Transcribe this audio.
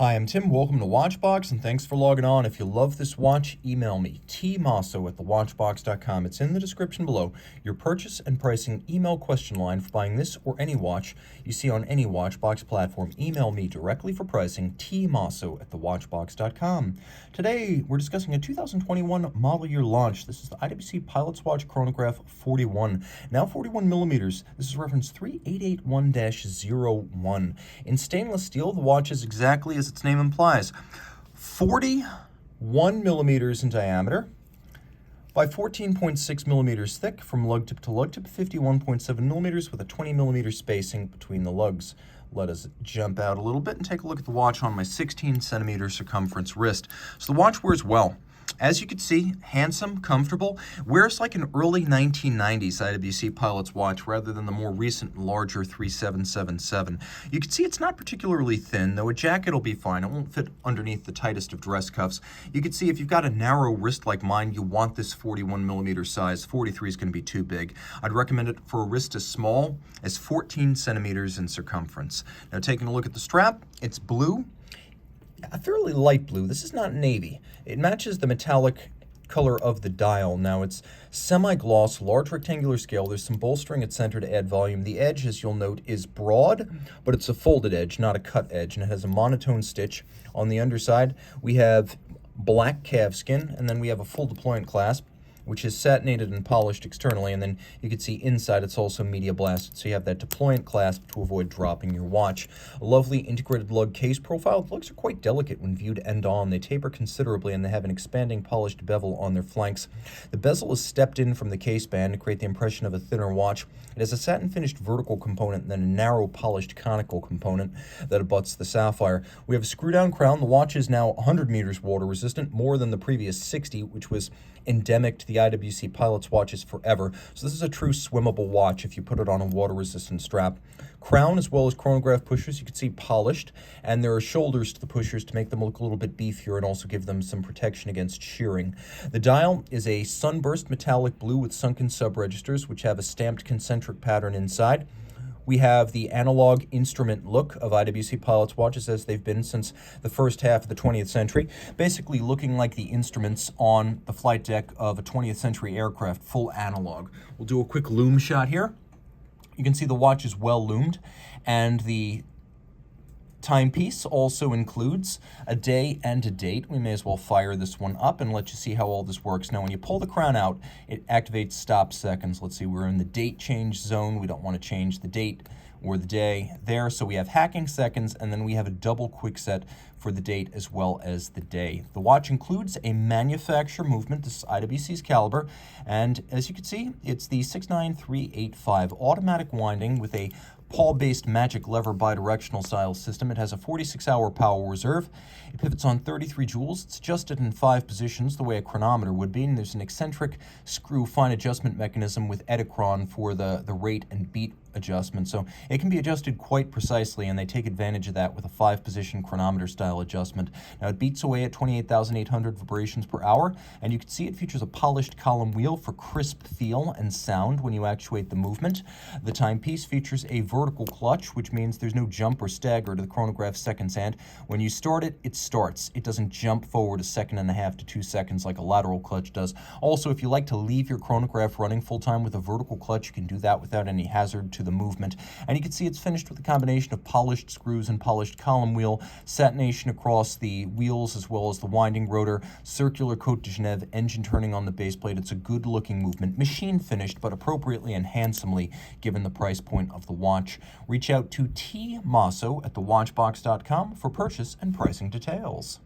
Hi, I'm Tim. Welcome to Watchbox, and thanks for logging on. If you love this watch, email me, tmosso@thewatchbox.com. It's in the description below. Your purchase and pricing email question line for buying this or any watch you see on any Watchbox platform. Email me directly for pricing, tmosso@thewatchbox.com. Today, we're discussing a 2021 model year launch. This is the IWC Pilot Watch Chronograph 41. Now 41 millimeters. This is reference 3881-01. In stainless steel, the watch is exactly as its name implies, 41 millimeters in diameter by 14.6 millimeters thick from lug tip to lug tip, 51.7 millimeters with a 20 millimeter spacing between the lugs. Let us jump out a little bit and take a look at the watch on my 16 centimeter circumference wrist. So the watch wears well. As you can see, handsome, comfortable, wears like an early 1990s IWC Pilot's watch rather than the more recent, larger 3777. You can see it's not particularly thin, though a jacket will be fine. It won't fit underneath the tightest of dress cuffs. You can see if you've got a narrow wrist like mine, you want this 41 millimeter size. 43 is going to be too big. I'd recommend it for a wrist as small as 14 centimeters in circumference. Now taking a look at the strap, it's blue. A fairly light blue. This is not navy. It matches the metallic color of the dial. Now it's semi-gloss, large rectangular scale. There's some bolstering at center to add volume. The edge, as you'll note, is broad, but it's a folded edge, not a cut edge, and it has a monotone stitch. On the underside, we have black calfskin, and then we have a full deployant clasp, which is satinated and polished externally, and then you can see inside it's also media blasted, so you have that deployant clasp to avoid dropping your watch. A lovely integrated lug case profile. The lugs are quite delicate when viewed end on. They taper considerably, and they have an expanding polished bevel on their flanks. The bezel is stepped in from the case band to create the impression of a thinner watch. It has a satin-finished vertical component and then a narrow polished conical component that abuts the sapphire. We have a screw-down crown. The watch is now 100 meters water resistant, more than the previous 60, which was endemic to the IWC Pilot's watches forever. So this is a true swimmable watch if you put it on a water-resistant strap. Crown as well as chronograph pushers, you can see polished, and there are shoulders to the pushers to make them look a little bit beefier and also give them some protection against shearing. The dial is a sunburst metallic blue with sunken sub-registers, which have a stamped concentric pattern inside. We have the analog instrument look of IWC Pilot's watches as they've been since the first half of the 20th century, basically looking like the instruments on the flight deck of a 20th century aircraft, full analog. We'll do a quick loom shot here. You can see the watch is well loomed, and the timepiece also includes a day and a date. We may as well fire this one up and let you see how all this works. Now, when you pull the crown out, it activates stop seconds. Let's see, we're in the date change zone. We don't want to change the date or the day there. So we have hacking seconds, and then we have a double quick set for the date as well as the day. The watch includes a manufacturer movement. This is IWC's caliber, and as you can see, it's the 69385 automatic winding with a pawl-based magic lever bidirectional style system. It has a 46-hour power reserve. It pivots on 33 joules. It's adjusted in 5 positions the way a chronometer would be, and there's an eccentric screw fine adjustment mechanism with Edicron for the rate and beat adjustment. So it can be adjusted quite precisely, and they take advantage of that with a 5-position chronometer style adjustment. Now it beats away at 28,800 vibrations per hour, and you can see it features a polished column wheel for crisp feel and sound when you actuate the movement. The timepiece features a vertical clutch, which means there's no jump or stagger to the chronograph's seconds hand. When you start it, it starts. It doesn't jump forward 1.5 to 2 seconds like a lateral clutch does. Also, if you like to leave your chronograph running full-time with a vertical clutch, you can do that without any hazard to the movement. And you can see it's finished with a combination of polished screws and polished column wheel, satination across the wheels as well as the winding rotor, circular Cote de Genève, engine turning on the base plate. It's a good looking movement, machine finished, but appropriately and handsomely given the price point of the watch. Reach out to tmosso@thewatchbox.com for purchase and pricing details.